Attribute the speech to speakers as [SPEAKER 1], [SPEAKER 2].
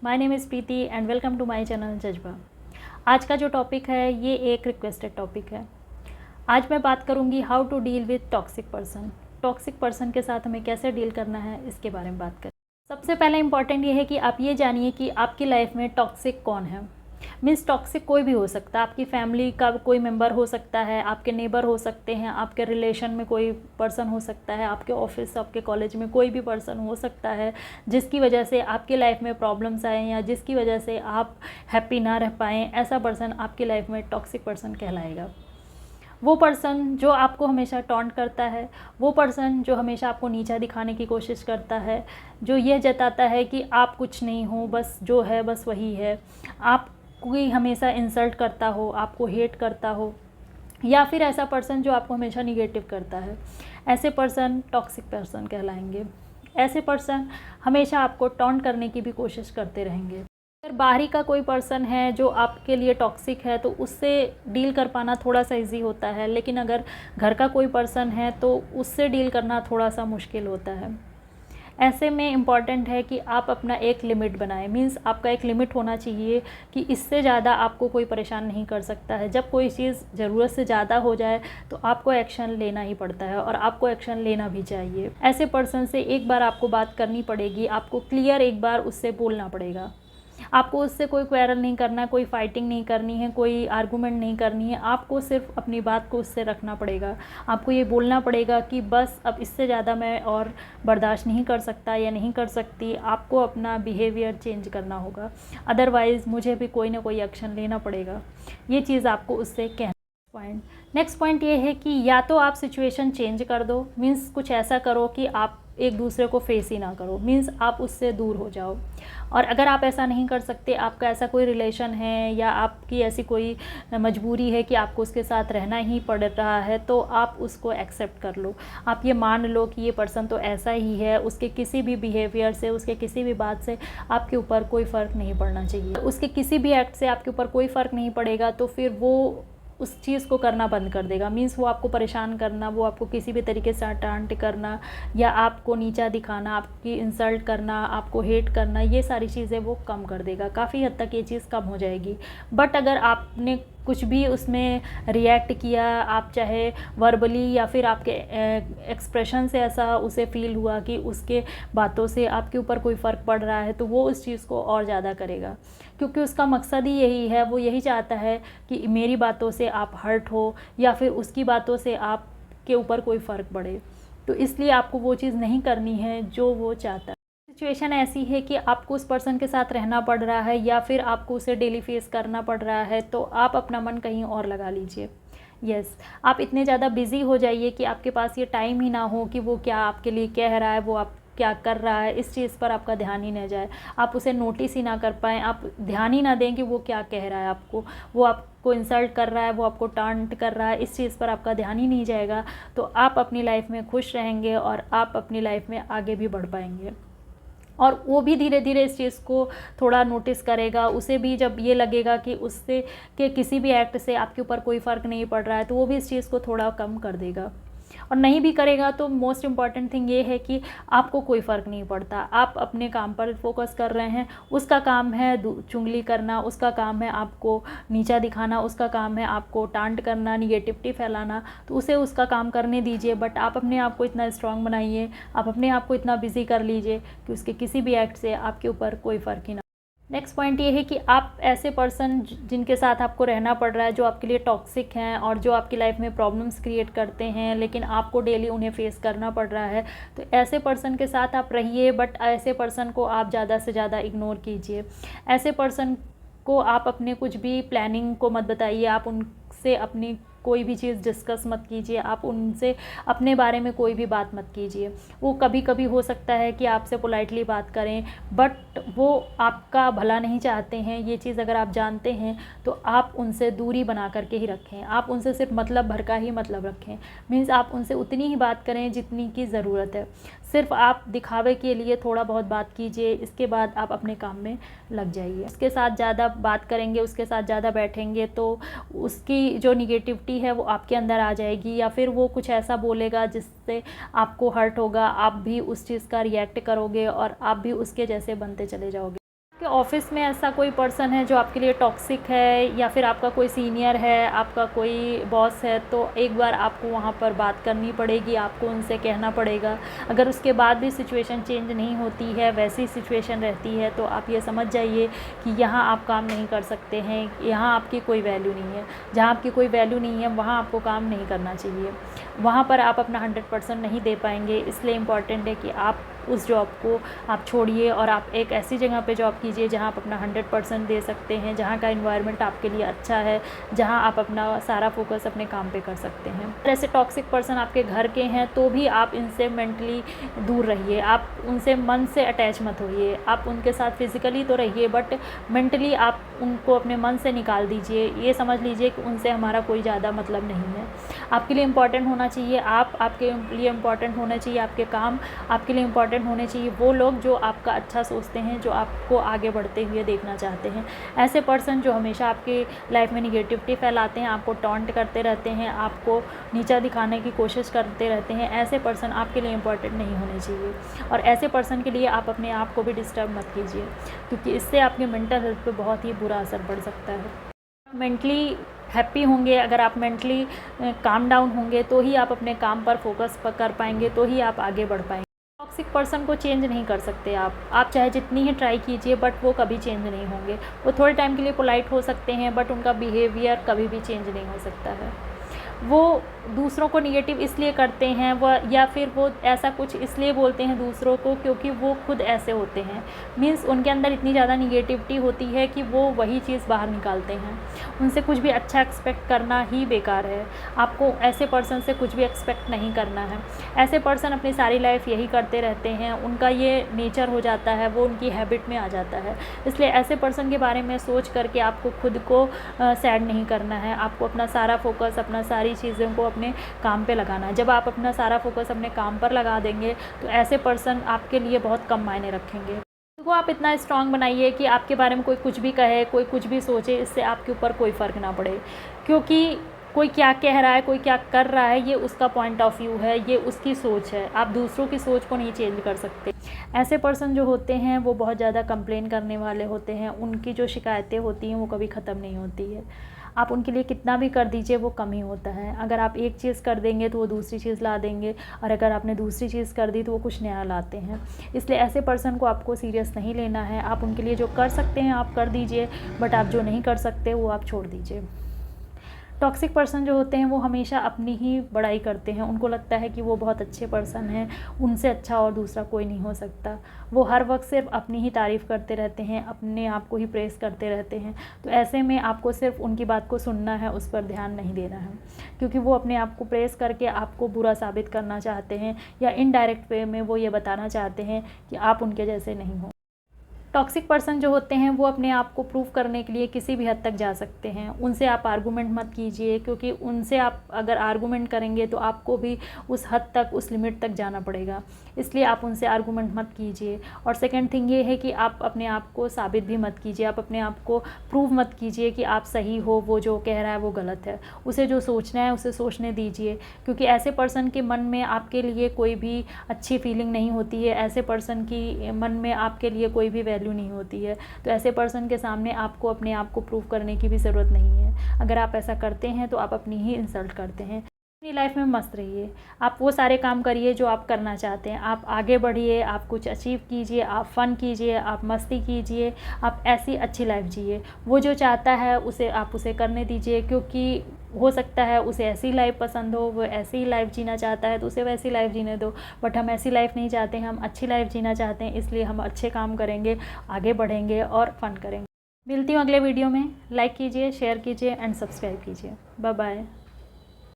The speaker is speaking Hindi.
[SPEAKER 1] My name is Preeti and welcome to my channel Jazba. आज का जो टॉपिक है ये एक रिक्वेस्टेड टॉपिक है। आज मैं बात करूँगी how to deal with toxic person. Toxic person के साथ हमें कैसे डील करना है इसके बारे में बात करें। सबसे पहले इम्पॉर्टेंट ये है कि आप ये जानिए कि आपकी लाइफ में टॉक्सिक कौन है। मीन्स टॉक्सिक कोई भी हो सकता है, आपकी फैमिली का कोई मेंबर हो सकता है, आपके नेबर हो सकते हैं, आपके रिलेशन में कोई पर्सन हो सकता है, आपके ऑफिस आपके कॉलेज में कोई भी पर्सन हो सकता है जिसकी वजह से आपकी लाइफ में प्रॉब्लम्स आए या जिसकी वजह से आप हैप्पी ना रह पाएँ। ऐसा पर्सन आपकी लाइफ में टॉक्सिक पर्सन कहलाएगा। वो पर्सन जो आपको हमेशा टॉन्ट करता है, वो पर्सन जो हमेशा आपको नीचा दिखाने की कोशिश करता है, जो यह जताता है कि आप कुछ नहीं हो, बस जो है बस वही है, आप कोई हमेशा इंसल्ट करता हो, आपको हेट करता हो, या फिर ऐसा पर्सन जो आपको हमेशा निगेटिव करता है, ऐसे पर्सन टॉक्सिक पर्सन कहलाएंगे। ऐसे पर्सन हमेशा आपको टॉन्ट करने की भी कोशिश करते रहेंगे। अगर बाहरी का कोई पर्सन है जो आपके लिए टॉक्सिक है तो उससे डील कर पाना थोड़ा सा इजी होता है, लेकिन अगर घर का कोई पर्सन है तो उससे डील करना थोड़ा सा मुश्किल होता है। ऐसे में इम्पॉर्टेंट है कि आप अपना एक लिमिट बनाएं। मीन्स आपका एक लिमिट होना चाहिए कि इससे ज़्यादा आपको कोई परेशान नहीं कर सकता है। जब कोई चीज़ ज़रूरत से ज़्यादा हो जाए तो आपको एक्शन लेना ही पड़ता है और आपको एक्शन लेना भी चाहिए। ऐसे पर्सन से एक बार आपको बात करनी पड़ेगी, आपको क्लियर एक बार उससे बोलना पड़ेगा। आपको उससे कोई क्वेरल नहीं करना, कोई फाइटिंग नहीं करनी है, कोई आर्गूमेंट नहीं करनी है। आपको सिर्फ अपनी बात को उससे रखना पड़ेगा। आपको ये बोलना पड़ेगा कि बस अब इससे ज़्यादा मैं और बर्दाश्त नहीं कर सकता या नहीं कर सकती। आपको अपना बिहेवियर चेंज करना होगा, अदरवाइज़ मुझे भी कोई ना कोई एक्शन लेना पड़ेगा। ये चीज़ आपको उससे कहना। नेक्स्ट पॉइंट ये है कि या तो आप सिचुएशन चेंज कर दो, मीन्स कुछ ऐसा करो कि आप एक दूसरे को फेस ही ना करो, मीन्स आप उससे दूर हो जाओ। और अगर आप ऐसा नहीं कर सकते, आपका ऐसा कोई रिलेशन है या आपकी ऐसी कोई मजबूरी है कि आपको उसके साथ रहना ही पड़ रहा है, तो आप उसको एक्सेप्ट कर लो। आप ये मान लो कि ये पर्सन तो ऐसा ही है, उसके किसी भी बिहेवियर से, उसके किसी भी बात से आपके ऊपर कोई फ़र्क नहीं पड़ना चाहिए। उसके किसी भी एक्ट से आपके ऊपर कोई फ़र्क नहीं पड़ेगा तो फिर वो उस चीज़ को करना बंद कर देगा। मीन्स वो आपको परेशान करना, वो आपको किसी भी तरीके से टांट करना या आपको नीचा दिखाना, आपकी इंसल्ट करना, आपको हेट करना, ये सारी चीज़ें वो कम कर देगा। काफ़ी हद तक ये चीज़ कम हो जाएगी। बट अगर आपने कुछ भी उसमें रिएक्ट किया, आप चाहे वर्बली या फिर आपके एक्सप्रेशन से ऐसा उसे फ़ील हुआ कि उसके बातों से आपके ऊपर कोई फ़र्क पड़ रहा है, तो वो उस चीज़ को और ज़्यादा करेगा, क्योंकि उसका मकसद ही यही है। वो यही चाहता है कि मेरी बातों से आप हर्ट हो या फिर उसकी बातों से आपके ऊपर कोई फ़र्क पड़े। तो इसलिए आपको वो चीज़ नहीं करनी है जो वो चाहता है। सिचुएशन ऐसी है कि आपको उस पर्सन के साथ रहना पड़ रहा है या फिर आपको उसे डेली फेस करना पड़ रहा है, तो आप अपना मन कहीं और लगा लीजिए। यस, आप इतने ज़्यादा बिज़ी हो जाइए कि आपके पास ये टाइम ही ना हो कि वो क्या आपके लिए कह रहा है, वो आप क्या कर रहा है, इस चीज़ पर आपका ध्यान ही न जाए। आप उसे नोटिस ही ना कर पाएँ, आप ध्यान ही ना दें कि वो क्या कह रहा है आपको। वो आपको इंसल्ट कर रहा है, वो आपको टांट कर रहा है, इस चीज़ पर आपका ध्यान ही नहीं जाएगा, तो आप अपनी लाइफ में खुश रहेंगे और आप अपनी लाइफ में आगे भी बढ़ पाएंगे। और वो भी धीरे धीरे इस चीज़ को थोड़ा नोटिस करेगा। उसे भी जब ये लगेगा कि उससे के किसी भी एक्ट से आपके ऊपर कोई फ़र्क नहीं पड़ रहा है, तो वो भी इस चीज़ को थोड़ा कम कर देगा। और नहीं भी करेगा तो मोस्ट इम्पॉर्टेंट थिंग ये है कि आपको कोई फ़र्क नहीं पड़ता। आप अपने काम पर फोकस कर रहे हैं। उसका काम है चुगली करना, उसका काम है आपको नीचा दिखाना, उसका काम है आपको टांट करना, निगेटिविटी फैलाना, तो उसे उसका काम करने दीजिए। बट आप अपने आप को इतना स्ट्रांग बनाइए, आप अपने आप को इतना बिजी कर लीजिए कि उसके किसी भी एक्ट से आपके ऊपर कोई फ़र्क ही ना। नेक्स्ट पॉइंट ये है कि आप ऐसे पर्सन जिनके साथ आपको रहना पड़ रहा है, जो आपके लिए टॉक्सिक हैं और जो आपकी लाइफ में प्रॉब्लम्स क्रिएट करते हैं, लेकिन आपको डेली उन्हें फेस करना पड़ रहा है, तो ऐसे पर्सन के साथ आप रहिए। बट ऐसे पर्सन को आप ज़्यादा से ज़्यादा इग्नोर कीजिए। ऐसे पर्सन को आप अपने कुछ भी प्लानिंग को मत बताइए, आप उनसे अपनी कोई भी चीज़ डिस्कस मत कीजिए, आप उनसे अपने बारे में कोई भी बात मत कीजिए। वो कभी कभी हो सकता है कि आपसे पोलाइटली बात करें, बट वो आपका भला नहीं चाहते हैं। ये चीज़ अगर आप जानते हैं तो आप उनसे दूरी बना करके ही रखें। आप उनसे सिर्फ मतलब भर का ही मतलब रखें। मीन्स आप उनसे उतनी ही बात करें जितनी की ज़रूरत है। सिर्फ आप दिखावे के लिए थोड़ा बहुत बात कीजिए, इसके बाद आप अपने काम में लग जाइए। उसके साथ ज़्यादा बात करेंगे, उसके साथ ज़्यादा बैठेंगे तो उसकी जो निगेटिविटी है वो आपके अंदर आ जाएगी, या फिर वो कुछ ऐसा बोलेगा जिससे आपको हर्ट होगा, आप भी उस चीज़ का रिएक्ट करोगे और आप भी उसके जैसे बनते चले जाओगे। कि ऑफिस में ऐसा कोई पर्सन है जो आपके लिए टॉक्सिक है, या फिर आपका कोई सीनियर है, आपका कोई बॉस है, तो एक बार आपको वहाँ पर बात करनी पड़ेगी, आपको उनसे कहना पड़ेगा। अगर उसके बाद भी सिचुएशन चेंज नहीं होती है, वैसी सिचुएशन रहती है, तो आप ये समझ जाइए कि यहाँ आप काम नहीं कर सकते हैं, यहाँ आपकी कोई वैल्यू नहीं है। जहाँ आपकी कोई वैल्यू नहीं है वहाँ आपको काम नहीं करना चाहिए, वहाँ पर आप अपना 100% नहीं दे पाएंगे। इसलिए इम्पॉर्टेंट है कि आप उस जॉब को आप छोड़िए और आप एक ऐसी जगह पे जॉब कीजिए जहाँ आप अपना 100% दे सकते हैं, जहाँ का एनवायरनमेंट आपके लिए अच्छा है, जहाँ आप अपना सारा फोकस अपने काम पे कर सकते हैं। ऐसे टॉक्सिक पर्सन आपके घर के हैं तो भी आप इनसे मेंटली दूर रहिए, आप उनसे मन से अटैच मत होइए। आप उनके साथ फिज़िकली तो रहिए बट मेंटली आप उनको अपने मन से निकाल दीजिए। ये समझ लीजिए कि उनसे हमारा कोई ज़्यादा मतलब नहीं है। आपके लिए इम्पॉर्टेंट होना चाहिए आप, आपके लिए इम्पॉर्टेंट होने चाहिए आपके काम, आपके लिए इम्पॉर्टेंट होने चाहिए वो लोग जो आपका अच्छा सोचते हैं, जो आपको आगे बढ़ते हुए देखना चाहते हैं। ऐसे पर्सन जो हमेशा आपकी लाइफ में निगेटिविटी फैलाते हैं, आपको टॉन्ट करते रहते हैं, आपको नीचा दिखाने की कोशिश करते रहते हैं, ऐसे पर्सन आपके लिए इम्पॉर्टेंट नहीं होने चाहिए। और ऐसे पर्सन के लिए आप अपने आप को भी डिस्टर्ब मत कीजिए, क्योंकि इससे आपके मेंटल हेल्थ पे बहुत ही बुरा असर पड़ सकता है। मेंटली हैप्पी होंगे, अगर आप मेंटली काम डाउन होंगे तो ही आप अपने काम पर फोकस कर पाएंगे, तो ही आप आगे बढ़ पाएंगे। टॉक्सिक पर्सन को चेंज नहीं कर सकते आप चाहे जितनी ही ट्राई कीजिए, बट वो कभी चेंज नहीं होंगे। वो थोड़े टाइम के लिए पोलाइट हो सकते हैं बट उनका बिहेवियर कभी भी चेंज नहीं हो सकता है। वो दूसरों को निगेटिव इसलिए करते हैं वह, या फिर वो ऐसा कुछ इसलिए बोलते हैं दूसरों को क्योंकि वो खुद ऐसे होते हैं। मीन्स उनके अंदर इतनी ज़्यादा निगेटिविटी होती है कि वो वही चीज़ बाहर निकालते हैं। उनसे कुछ भी अच्छा एक्सपेक्ट करना ही बेकार है। आपको ऐसे पर्सन से कुछ भी एक्सपेक्ट नहीं करना है। ऐसे पर्सन अपनी सारी लाइफ यही करते रहते हैं, उनका ये नेचर हो जाता है, वो उनकी हैबिट में आ जाता है। इसलिए ऐसे पर्सन के बारे में सोच करके आपको खुद को सैड नहीं करना है। आपको अपना सारा फोकस, अपना सारी चीज़ों को अपने काम पे लगाना है। जब आप अपना सारा फोकस अपने काम पर लगा देंगे तो ऐसे पर्सन आपके लिए बहुत कम मायने रखेंगे। तो आप इतना स्ट्रांग बनाइए कि आपके बारे में कोई कुछ भी कहे, कोई कुछ भी सोचे, इससे आपके ऊपर कोई फ़र्क ना पड़े। क्योंकि कोई क्या कह रहा है, कोई क्या कर रहा है, ये उसका पॉइंट ऑफ व्यू है, ये उसकी सोच है। आप दूसरों की सोच को नहीं चेंज कर सकते। ऐसे पर्सन जो होते हैं वो बहुत ज़्यादा कंप्लेन करने वाले होते हैं। उनकी जो शिकायतें होती हैं वो कभी ख़त्म नहीं होती है। आप उनके लिए कितना भी कर दीजिए वो कम ही होता है। अगर आप एक चीज़ कर देंगे तो वो दूसरी चीज़ ला देंगे, और अगर आपने दूसरी चीज़ कर दी तो वो कुछ नया लाते हैं। इसलिए ऐसे पर्सन को आपको सीरियस नहीं लेना है। आप उनके लिए जो कर सकते हैं आप कर दीजिए, बट आप जो नहीं कर सकते वो आप छोड़ दीजिए। टॉक्सिक पर्सन जो होते हैं वो हमेशा अपनी ही बड़ाई करते हैं। उनको लगता है कि वो बहुत अच्छे पर्सन हैं, उनसे अच्छा और दूसरा कोई नहीं हो सकता। वो हर वक्त सिर्फ अपनी ही तारीफ़ करते रहते हैं, अपने आप को ही प्रेस करते रहते हैं। तो ऐसे में आपको सिर्फ उनकी बात को सुनना है, उस पर ध्यान नहीं देना है, क्योंकि वो अपने आप को प्रेस करके आपको बुरा साबित करना चाहते हैं, या इनडायरेक्ट वे में वो ये बताना चाहते हैं कि आप उनके जैसे नहीं हो। टॉक्सिक पर्सन जो होते हैं वो अपने आप को प्रूव करने के लिए किसी भी हद तक जा सकते हैं। उनसे आप आर्गूमेंट मत कीजिए, क्योंकि उनसे आप अगर आर्गूमेंट करेंगे तो आपको भी उस हद तक, उस लिमिट तक जाना पड़ेगा। इसलिए आप उनसे आर्गूमेंट मत कीजिए। और सेकंड थिंग ये है कि आप अपने आप को साबित भी मत कीजिए, आप अपने आप को प्रूव मत कीजिए कि आप सही हो, वो जो कह रहा है वो गलत है। उसे जो सोचना है उसे सोचने दीजिए, क्योंकि ऐसे पर्सन के मन में आपके लिए कोई भी अच्छी फीलिंग नहीं होती है। ऐसे पर्सन की मन में आपके लिए कोई भी वैल्यू नहीं होती है। तो ऐसे पर्सन के सामने आपको अपने आप को प्रूव करने की भी ज़रूरत नहीं है। अगर आप ऐसा करते हैं तो आप अपनी ही इंसल्ट करते हैं। अपनी लाइफ में मस्त रहिए, आप वो सारे काम करिए जो आप करना चाहते हैं। आप आगे बढ़िए, आप कुछ अचीव कीजिए, आप फ़न कीजिए, आप मस्ती कीजिए, आप ऐसी अच्छी लाइफ जिए। वो जो चाहता है उसे आप उसे करने दीजिए, क्योंकि हो सकता है उसे ऐसी लाइफ पसंद हो, वो ऐसी ही लाइफ जीना चाहता है तो उसे वैसी लाइफ जीने दो। बट हम ऐसी लाइफ नहीं चाहते हैं, हम अच्छी लाइफ जीना चाहते हैं। इसलिए हम अच्छे काम करेंगे, आगे बढ़ेंगे और फ़न करेंगे। मिलती हूँ अगले वीडियो में। लाइक कीजिए, शेयर कीजिए एंड सब्सक्राइब कीजिए। Bye bye.